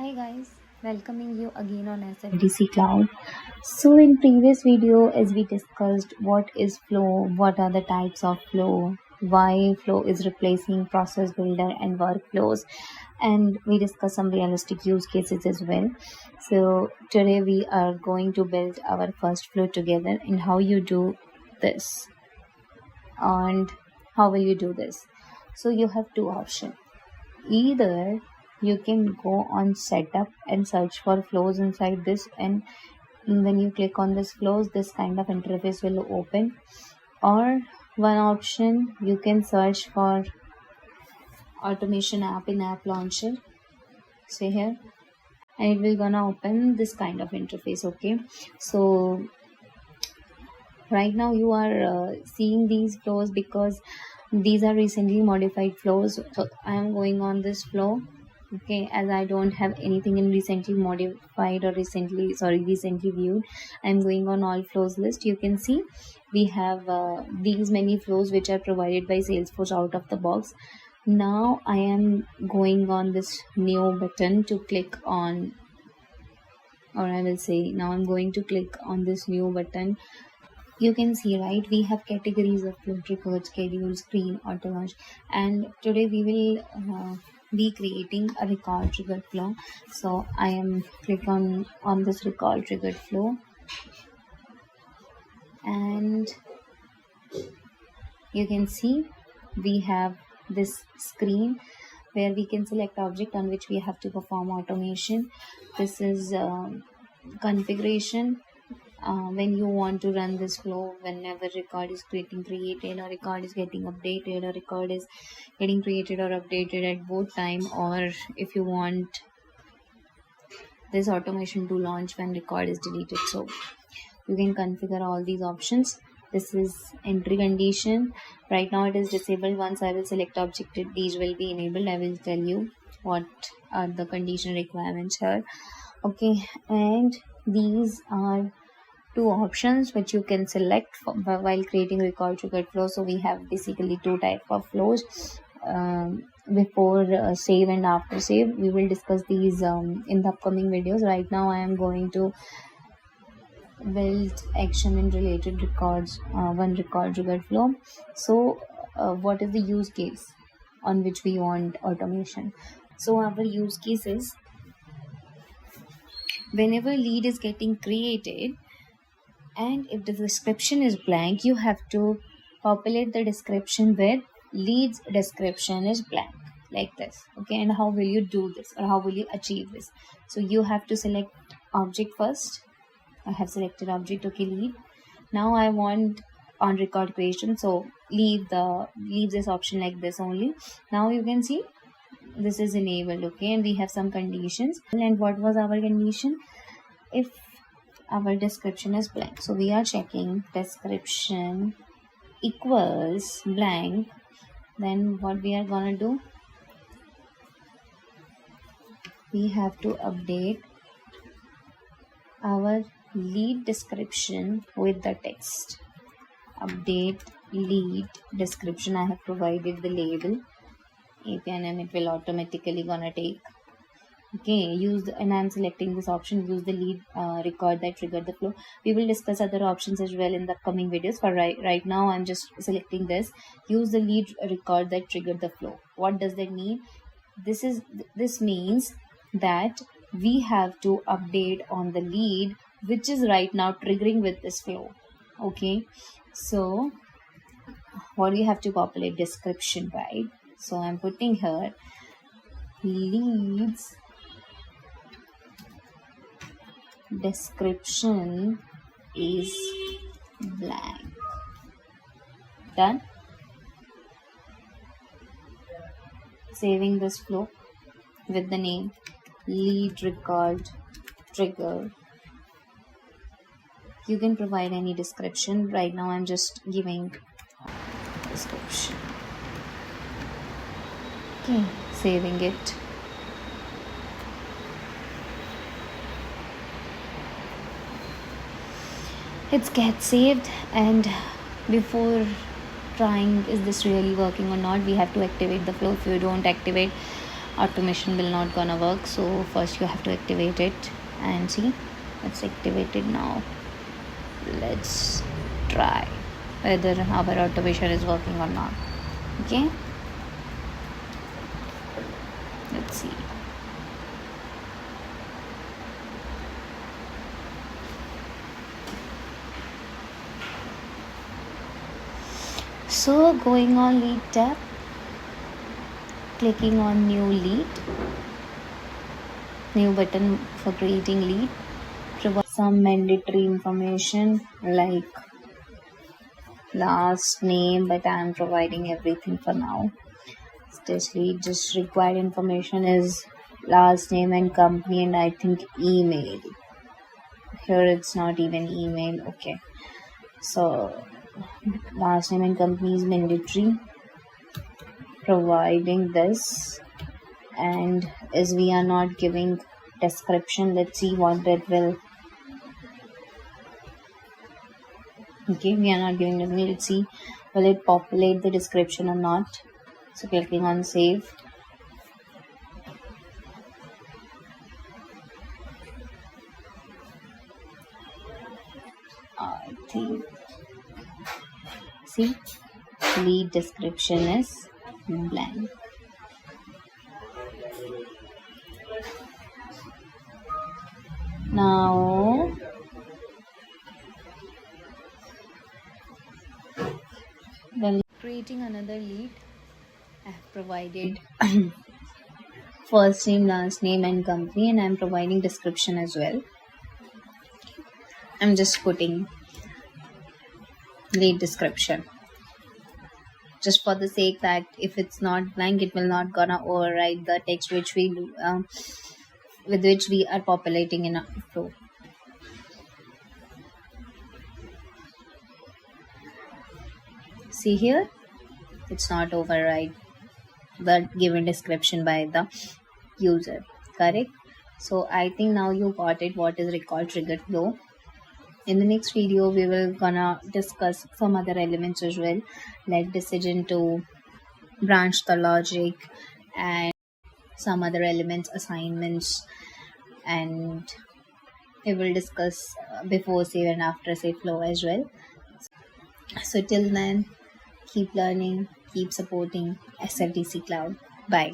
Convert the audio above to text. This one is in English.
Hi guys, welcoming you again on SFDC Cloud. So in previous video, as we discussed what is flow, what are the types of flow, why flow is replacing process builder and workflows, and we discussed some realistic use cases as well. So today we are going to build our first flow together and how you do this and how will you do this. So you have two options. Either you can go on setup and search for flows inside this, and when you click on this flows, this kind of interface will open. Or one option, you can search for automation app in app launcher, say here, and it will gonna open this kind of interface. Okay, so right now you are seeing these flows because these are recently modified flows. So I am going on this flow, okay, as I don't have anything in recently modified or recently viewed. I'm going on all flows list. You can see we have these many flows which are provided by Salesforce out of the box. Now I am going on this new button to click on, or I will say now I'm going to click on this new button. You can see, right, we have categories of flow: record, schedule, screen, auto launch, and today we will be creating a record triggered flow. So I am click on this record triggered flow, and you can see we have this screen where we can select object on which we have to perform automation. This is configuration. When you want to run this flow, whenever record is getting created or record is getting updated or record is getting created or updated at both time, or if you want this automation to launch when record is deleted, so you can configure all these options. This is entry condition. Right now it is disabled. Once I will select object, these will be enabled. I will tell you what are the condition requirements here. Okay, and these are two options which you can select while creating record triggered flow. So we have basically two type of flows, before save and after save. We will discuss these in the upcoming videos. Right now I am going to build action in related records, one record triggered flow. So what is the use case on which we want automation? So our use case is whenever lead is getting created, and if the description is blank, you have to populate the description with lead's description is blank, like this. Okay, and how will you do this, or how will you achieve this? So you have to select object first. I have selected object. Okay, lead. Now I want on record creation, so leave this option like this only. Now you can see this is enabled. Okay, and we have some conditions. And what was our condition? If our description is blank, so we are checking description equals blank, then what we are gonna do, we have to update our lead description with the text. Update lead description. I have provided the label APNM. It will automatically gonna take. Okay, and I'm selecting this option, use the lead record that triggered the flow. We will discuss other options as well in the upcoming videos. For right now I'm just selecting this, use the lead record that triggered the flow. What does that mean? This means that we have to update on the lead which is right now triggering with this flow. Okay, so what we have to populate description, right? So I'm putting here leads description is blank. Done. Saving this flow with the name lead record trigger. You can provide any description. Right now I'm just giving description. Okay, saving it. It gets saved, and before trying is this really working or not, we have to activate the flow. If you don't activate, automation will not gonna work. So first you have to activate it, and see, it's activated now. Let's try whether our automation is working or not. Okay, let's see. So going on lead tab, clicking on new lead, new button for creating lead, provide some mandatory information like last name, but I am providing everything for now. Especially just required information is last name and company, and I think email. Here it's not even email. Okay, so last name and company is mandatory, providing this. And as we are not giving description, let's see what that will. Okay, we are not giving them. Let's see, will it populate the description or not? So clicking on save. I think, see, lead description is blank. Now when creating another lead, I have provided first name, last name and company, and I'm providing description as well. I'm just putting lead description just for the sake that if it's not blank, it will not gonna override the text which we with which we are populating in a flow. See here, it's not override the given description by the user, correct? So I think now you got it, what is recall triggered flow. In the next video we will gonna discuss some other elements as well, like decision to branch the logic and some other elements, assignments, and we will discuss before save and after save flow as well. So till then, keep learning, keep supporting SFDC Cloud. Bye.